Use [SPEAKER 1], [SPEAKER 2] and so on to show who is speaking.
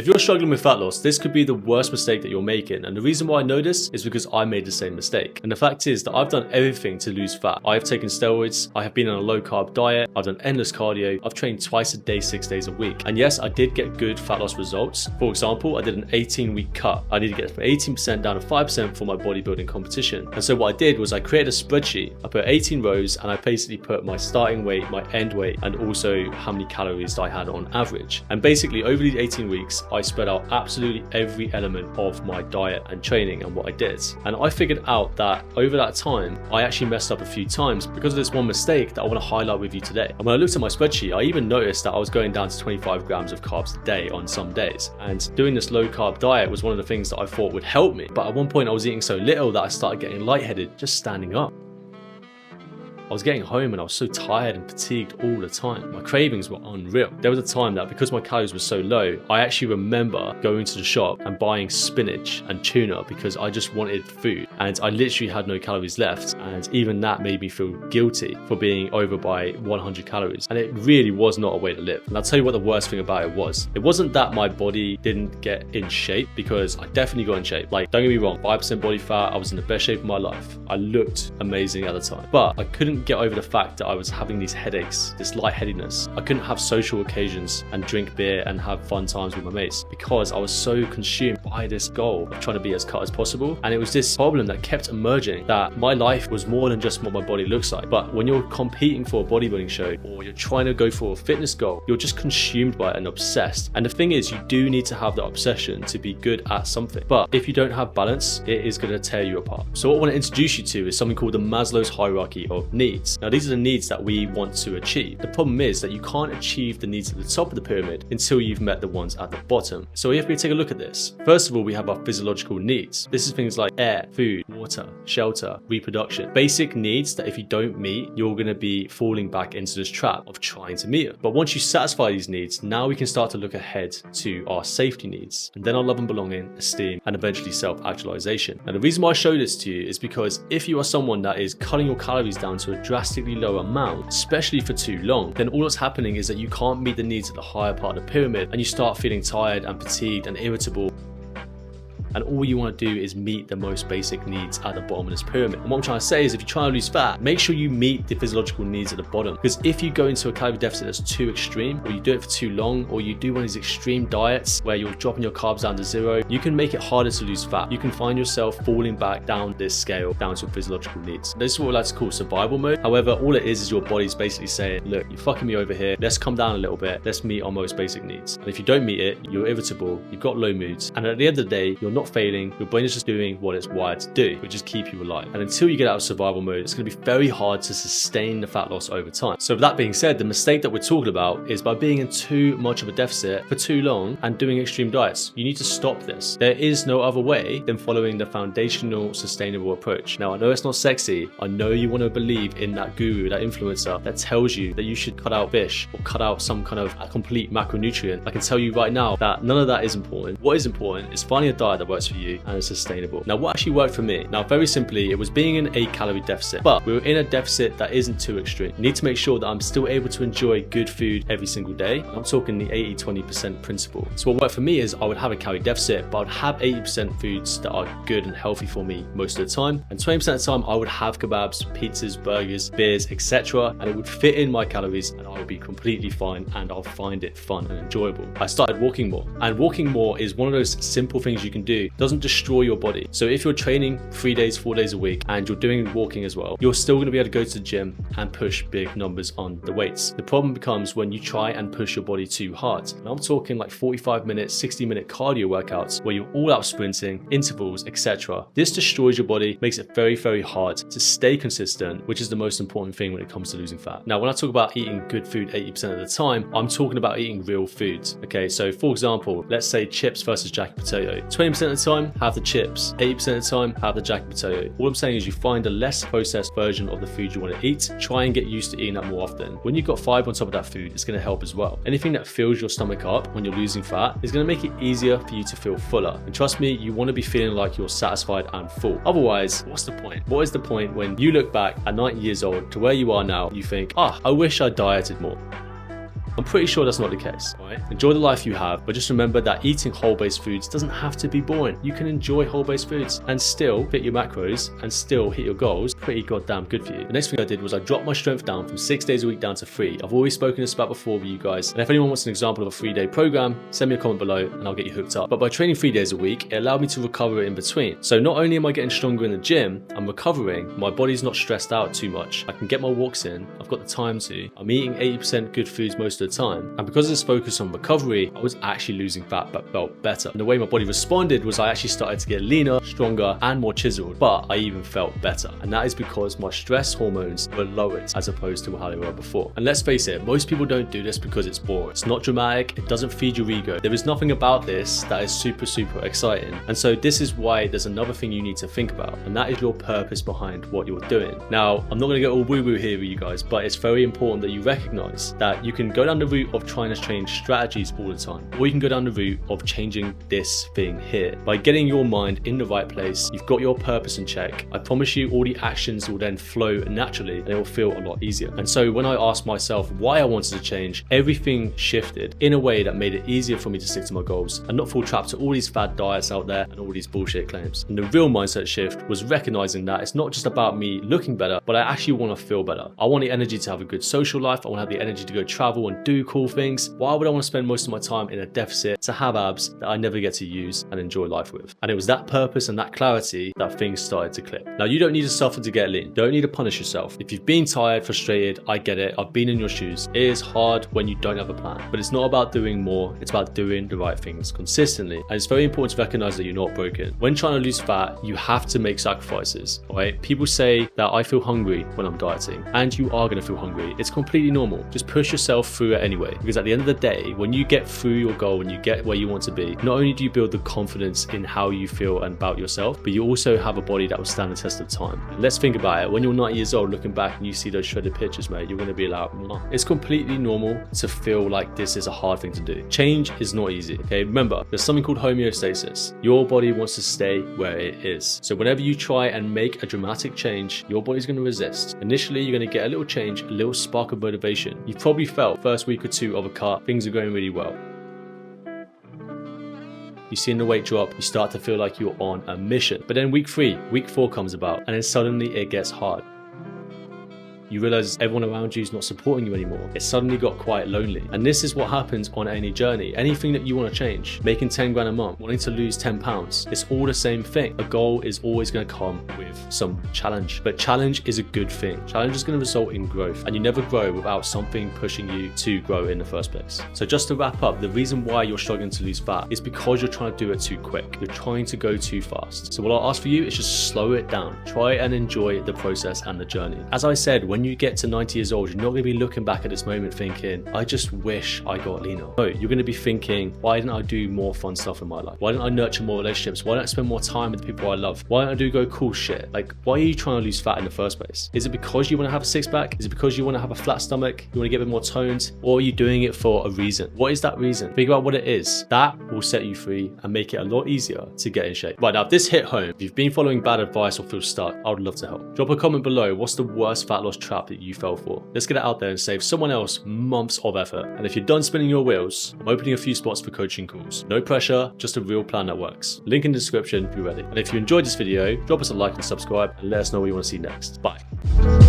[SPEAKER 1] If you're struggling with fat loss, this could be the worst mistake that you're making. And the reason why I know this is because I made the same mistake. And the fact is that I've done everything to lose fat. I have taken steroids, I have been on a low carb diet, I've done endless cardio, I've trained twice a day, 6 days a week. And yes, I did get good fat loss results. For example, I did an 18-week cut. I needed to get from 18% down to 5% for my bodybuilding competition. And so what I did was I created a spreadsheet. I put 18 rows and I basically put my starting weight, my end weight, and also how many calories I had on average. And basically over these 18 weeks, I spread out absolutely every element of my diet and training and what I did. And I figured out that over that time, I actually messed up a few times because of this one mistake that I want to highlight with you today. And when I looked at my spreadsheet, I even noticed that I was going down to 25 grams of carbs a day on some days. And doing this low carb diet was one of the things that I thought would help me. But at one point I was eating so little that I started getting lightheaded just standing up. I was getting home and I was so tired and fatigued all the time. My cravings were unreal. There was a time that because my calories were so low, I actually remember going to the shop and buying spinach and tuna because I just wanted food. And I literally had no calories left. And even that made me feel guilty for being over by 100 calories. And it really was not a way to live. And I'll tell you what the worst thing about it was. It wasn't that my body didn't get in shape, because I definitely got in shape. Like, don't get me wrong, 5% body fat, I was in the best shape of my life. I looked amazing at the time. But I couldn't get over the fact that I was having these headaches, this lightheadedness. I couldn't have social occasions and drink beer and have fun times with my mates because I was so consumed by this goal of trying to be as cut as possible. And it was this problem that kept emerging, that my life was more than just what my body looks like. But when you're competing for a bodybuilding show or you're trying to go for a fitness goal, you're just consumed by it and obsessed. And the thing is, you do need to have that obsession to be good at something. But if you don't have balance, it is going to tear you apart. So what I want to introduce you to is something called the Maslow's hierarchy of needs. Now, these are the needs that we want to achieve. The problem is that you can't achieve the needs at the top of the pyramid until you've met the ones at the bottom. So if we take a look at this, first of all, we have our physiological needs. This is things like air, food, water, shelter, reproduction. Basic needs that if you don't meet, you're going to be falling back into this trap of trying to meet them. But once you satisfy these needs, now we can start to look ahead to our safety needs, and then our love and belonging, esteem, and eventually self-actualization. And the reason why I show this to you is because if you are someone that is cutting your calories down to a drastically low amount, especially for too long, then all that's happening is that you can't meet the needs at the higher part of the pyramid, and you start feeling tired and fatigued and irritable. And all you want to do is meet the most basic needs at the bottom of this pyramid. And what I'm trying to say is, if you're trying to lose fat, make sure you meet the physiological needs at the bottom. Because if you go into a calorie deficit that's too extreme, or you do it for too long, or you do one of these extreme diets where you're dropping your carbs down to zero, you can make it harder to lose fat. You can find yourself falling back down this scale, down to physiological needs. This is what we like to call survival mode. However, all it is your body's basically saying, look, you're fucking me over here. Let's come down a little bit. Let's meet our most basic needs. And if you don't meet it, you're irritable, you've got low moods. And at the end of the day, you're not failing. Your brain is just doing what it's wired to do, which is keep you alive. And until you get out of survival mode, it's going to be very hard to sustain the fat loss over time. So with that being said, the mistake that we're talking about is by being in too much of a deficit for too long and doing extreme diets. You need to stop this. There is no other way than following the foundational sustainable approach. Now, I know it's not sexy. I know you want to believe in that guru, that influencer that tells you that you should cut out fish or cut out some kind of complete macronutrient. I can tell you right now that none of that is important. What is important is finding a diet that works for you and is sustainable. Now, what actually worked for me? Now, very simply, it was being in a calorie deficit, but we were in a deficit that isn't too extreme. I need to make sure that I'm still able to enjoy good food every single day. I'm talking the 80-20% principle. So what worked for me is I would have a calorie deficit, but I would have 80% foods that are good and healthy for me most of the time. And 20% of the time, I would have kebabs, pizzas, burgers, beers, etc. And it would fit in my calories and I would be completely fine and I'll find it fun and enjoyable. I started walking more, and walking more is one of those simple things you can do. It doesn't destroy your body. So if you're training 3 days, 4 days a week and you're doing walking as well, you're still going to be able to go to the gym and push big numbers on the weights. The problem becomes when you try and push your body too hard. And I'm talking like 45-minute, 60-minute cardio workouts where you're all out sprinting, intervals, etc. This destroys your body, makes it very, very hard to stay consistent, which is the most important thing when it comes to losing fat. Now, when I talk about eating good food 80% of the time, I'm talking about eating real foods. Okay, so for example, let's say chips versus jacket potato. 20% of the time, have the chips. 80% of the time, have the jacket potato. All I'm saying is you find a less processed version of the food you want to eat. Try and get used to eating that more often. When you've got fiber on top of that food, it's going to help as well. Anything that fills your stomach up when you're losing fat is going to make it easier for you to feel fuller. And trust me, you want to be feeling like you're satisfied and full. Otherwise, what's the point? What is the point when you look back at 90 years old to where you are now, you think, I wish I dieted more. I'm pretty sure that's not the case, right? Enjoy the life you have, but just remember that eating whole-based foods doesn't have to be boring. You can enjoy whole-based foods and still fit your macros and still hit your goals. Pretty goddamn good for you. The next thing I did was I dropped my strength down from 6 days a week down to 3. I've always spoken this about before with you guys, and if anyone wants an example of a 3-day program, send me a comment below and I'll get you hooked up. But by training 3 days a week, it allowed me to recover in between. So not only am I getting stronger in the gym, I'm recovering, my body's not stressed out too much. I can get my walks in, I've got the time to, I'm eating 80% good foods most of the time, and because of this focus on recovery, I was actually losing fat but felt better. And the way my body responded was I actually started to get leaner, stronger, and more chiseled, but I even felt better. And that is because my stress hormones were lowered as opposed to how they were before. And let's face it, most people don't do this because it's boring. It's not dramatic, it doesn't feed your ego. There is nothing about this that is super exciting. And so this is why there's another thing you need to think about, and that is your purpose behind what you're doing. Now, I'm not gonna get all woo-woo here with you guys, but it's very important that you recognize that you can go down the route of trying to change strategies all the time, or you can go down the route of changing this thing here. By getting your mind in the right place, you've got your purpose in check. I promise you all the actions will then flow naturally and it will feel a lot easier. And so when I asked myself why I wanted to change, everything shifted in a way that made it easier for me to stick to my goals and not fall trapped to all these fad diets out there and all these bullshit claims. And the real mindset shift was recognizing that it's not just about me looking better, but I actually want to feel better. I want the energy to have a good social life. I want to have the energy to go travel and do cool things. Why would I want to spend most of my time in a deficit to have abs that I never get to use and enjoy life with? And it was that purpose and that clarity that things started to click. Now, you don't need to suffer to get lean. You don't need to punish yourself. If you've been tired, frustrated, I get it. I've been in your shoes. It is hard when you don't have a plan, but it's not about doing more. It's about doing the right things consistently. And it's very important to recognize that you're not broken. When trying to lose fat, you have to make sacrifices, right? People say that I feel hungry when I'm dieting, and you are going to feel hungry. It's completely normal. Just push yourself through it anyway, because at the end of the day, when you get through your goal and you get where you want to be, not only do you build the confidence in how you feel and about yourself, but you also have a body that will stand the test of time. And let's think about it. When you're 90 years old looking back and you see those shredded pictures, mate, you're going to be like, nah. It's completely normal to feel like this is a hard thing to do. Change is not easy, okay? Remember, there's something called homeostasis. Your body wants to stay where it is. So whenever you try and make a dramatic change, your body's going to resist. Initially, you're going to get a little change, a little spark of motivation. You've probably felt first week or two of a cut, things are going really well. You see in the weight drop, you start to feel like you're on a mission. But then week 3, week 4 comes about, and then suddenly it gets hard. You realize everyone around you is not supporting you anymore. It suddenly got quite lonely. And this is what happens on any journey. Anything that you want to change, making 10 grand a month, wanting to lose 10 pounds, it's all the same thing. A goal is always going to come with some challenge, but challenge is a good thing. Challenge is going to result in growth, and you never grow without something pushing you to grow in the first place. So just to wrap up, the reason why you're struggling to lose fat is because you're trying to do it too quick. You're trying to go too fast. So what I'll ask for you is just slow it down. Try and enjoy the process and the journey. As I said, when you get to 90 years old, you're not going to be looking back at this moment thinking, I just wish I got leaner. No, you're going to be thinking, why didn't I do more fun stuff in my life? Why didn't I nurture more relationships? Why don't I spend more time with the people I love? Why don't I go cool shit? Like, why are you trying to lose fat in the first place? Is it because you want to have a six pack? Is it because you want to have a flat stomach? You want to get a bit more toned? Or are you doing it for a reason? What is that reason? Figure out what it is. That will set you free and make it a lot easier to get in shape. Right, now, if this hit home, if you've been following bad advice or feel stuck, I would love to help. Drop a comment below. What's the worst fat loss trap that you fell for? Let's get it out there and save someone else months of effort. And if you're done spinning your wheels, I'm opening a few spots for coaching calls. No pressure, just a real plan that works. Link in the description if you're ready. And if you enjoyed this video, drop us a like and subscribe and let us know what you want to see next. Bye.